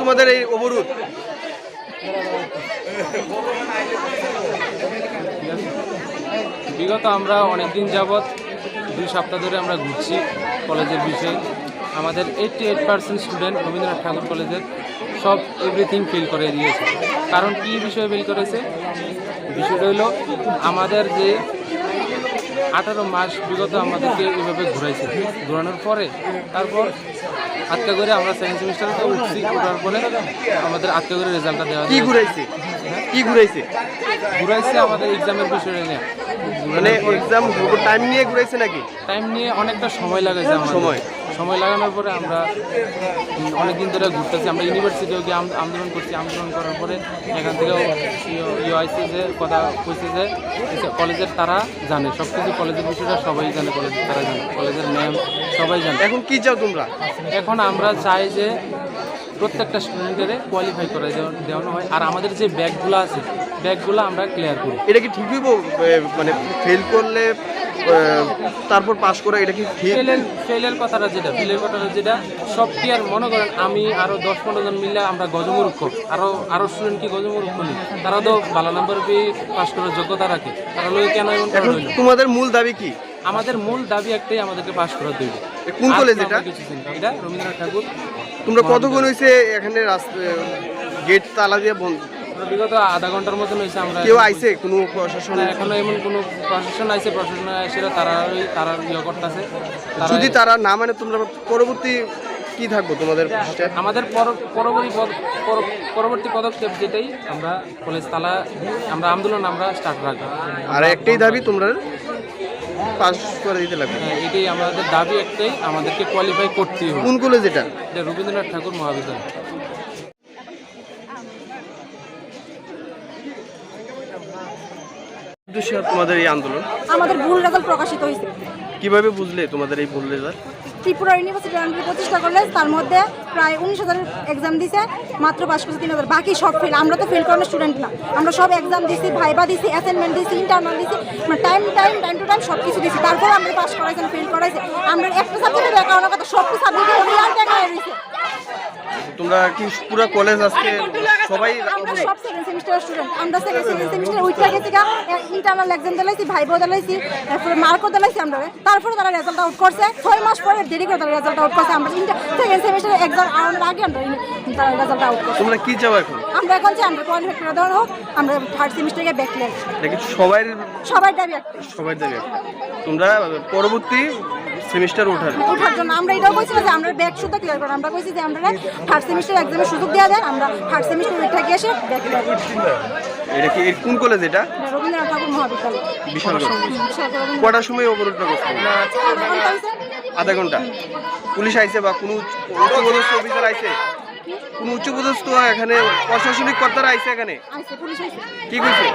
তোমাদের এই অবরোধ বিগত আমরা অনেকদিন যাবৎ 2 সপ্তাহ ধরে আমরা ঘুরছি কলেজের বিষয়ে। আমাদের 88% স্টুডেন্ট রবীন্দ্রনাথ ঠাকুর কলেজের সব এভরিথিং ফেল করে দিয়েছে। কারণ কী বিষয়ে ফেল করেছে? বিষয়টা হলো আমাদের যে 18 মাস বিগত আমাদেরকে এভাবে ঘুরাইছে, ঘোরানোর পরে তারপর আজকে করে আমরা সেকেন্ড সেমিস্টারে উঠছি। ওঠার পরে আমাদের আজকে করে রেজাল্টটা দেওয়া কি ঘুরাইছে ঘুরাইছে আমাদের এক্সামের বিষয়ে নিয়ে। মানে এক্সাম টাইম নিয়ে ঘুরাইছে নাকি? টাইম নিয়ে অনেকটা সময় লাগাইছে। সময় লাগানোর পরে আমরা অনেকদিন ধরে ঘুরতেছি। আমরা ইউনিভার্সিটিও গিয়ে আন্দোলন করছি। আন্দোলন করার পরে এখান থেকেও আইসি যে কথা কইছে যে কলেজের তারা জানে সব কিছু, কলেজের বিষয়টা সবাই জানে, কলেজের তারা জানে, কলেজের ম্যাম সবাই জানে। এখন কি চাও তোমরা? এখন আমরা চাই যে প্রত্যেকটা স্টুডেন্টের কোয়ালিফাই করে দেওয়ানো হয়, আর আমাদের যে ব্যাগগুলো আছে ব্যাগগুলো আমরা ক্লিয়ার করি। এটা কি ঠিক হইব? মানে ফেল করলে তারপর পাস করা, এটা কি ফেলের কথাটা যেটা সব কি আর মনে করেন আমি আরো 10-15 জন মিলে আমরা গজমূর্খ, আরো স্টুডেন্ট কি গজমূর্খ নেই, তারা তো ভালো নাম্বার পেয়ে পাস করার যোগ্যতা রাখে। তারা লোক কেন এমন? তোমাদের মূল দাবি কি? আমাদের মূল দাবি একটাই, আমাদেরকে পাস করা দেবে। কোন কলেজ এটা? এটা রবীন্দ্রনাথ ঠাকুর। তোমরা কতক্ষণ হয়েছে এখানে গেট তালা দিয়ে বন্ধ? বিগত আধা ঘন্টার মতন হয়েছে। আমরা কেউ আইছে? কোনো প্রশাসন? এখনো এমন কোনো প্রশাসন আইছে? প্রশাসন এসে তারা ইয়ে করতেছে। যদি তারা না মানে তোমরা পরবর্তী কি থাকবো তোমাদের? আমাদের পরবর্তী পদক্ষেপ যেটাই আমরা কলেজ তালা আমরা আন্দোলন আমরা স্টার্ট রাখবো। আর একটাই দাবি, তোমরা পাস করে দিতে লাগবে। এটাই আমাদের দাবি, একটাই, আমাদেরকে কোয়ালিফাই করতেই হবে। কোন কলেজ এটা? রবীন্দ্রনাথ ঠাকুর মহাবিদ্যালয়। তোমাদের এই আন্দোলন? আমাদের ভুল রেজাল্ট প্রকাশিত হয়েছে। কিভাবে বুঝলে তোমাদের এই ভুল রেজাল্ট? ত্রিপুরা ইউনিভার্সিটি 25টা কলেজ, তার মধ্যে প্রায় 19,000 এক্সাম দিছে, মাত্র পাস করছে 3,000। বাকি সব ফেল। আমরা তো ফেল করানোর স্টুডেন্ট না, আমরা সব এক্সাম দিছি, ভাইবা দিছি, অ্যাসাইনমেন্ট দিছি, ইন্টারনাল দিছি, টাইম টু টাইম সব কিছু দিছি। তারপর আমরা পাস করাইছি, ফেল করাইছে। আমরা একটা সাবজেক্টে দেখা হলো কথা, সব সাবজেক্টে রিয়াল দেখা হয়েছে। তোমরা কি পুরো কলেজ আজকে সবাই? আমরা সব সেকেন্ড সেমিস্টার স্টুডেন্ট। আমরা সেকেন্ড সেমিস্টার উইকটা গেছি, ইন্টারনাল এক্সাম দিলাইছি, ভাইবা দিলাইছি, তারপরে মার্কও দিলাইছি আমরা। তারপরে তারা রেজাল্ট আউট করছে 6 মাস পরে, দেরি করে তারা রেজাল্ট আউট করছে। আমরা সেকেন্ড সেমিস্টার এক্সাম আগে আমরা তারা রেজাল্ট আউট করছে। তোমরা কি চাও এখন? আমরা এখন চাই আমরা কোয়ালিফাই করে দেওয়া হোক, আমরা থার্ড সেমিস্টারে ব্যাক ক্লিয়ার। দেখি সবাই দাবি একটা। তোমরা পরবর্তী সেমিস্টার ওঠার জন্য আমরা এটাও বলছি যে আমরা ব্যাক শুধু ক্লিয়ার করব। আমরা কইছি যে আমরা থার্ড সেমিস্টার এক্সামের সুযোগ দেওয়া যায়, আমরা থার্ড সেমিস্টার উঠে গিয়ে এসে ব্যাক ক্লিয়ার করব। এটা কি কোন কলেজ এটা? রবীন্দ্রনাথ ঠাকুর মহাবিদ্যালয়। কটার সময় অবরোধটা করছেন? আধা ঘন্টা। পুলিশ আইছে বা কোনো উচ্চপদস্থ অফিসার আইছে? কোনো উচ্চপদস্থ এখানে প্রশাসনিক কর্তারা আইছে এখানে? কি কইছে?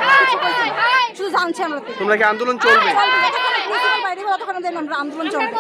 শুধু জানছি আমরা। তোমরা কি আন্দোলন চলবে? আমরা আন্দোলন চলবে।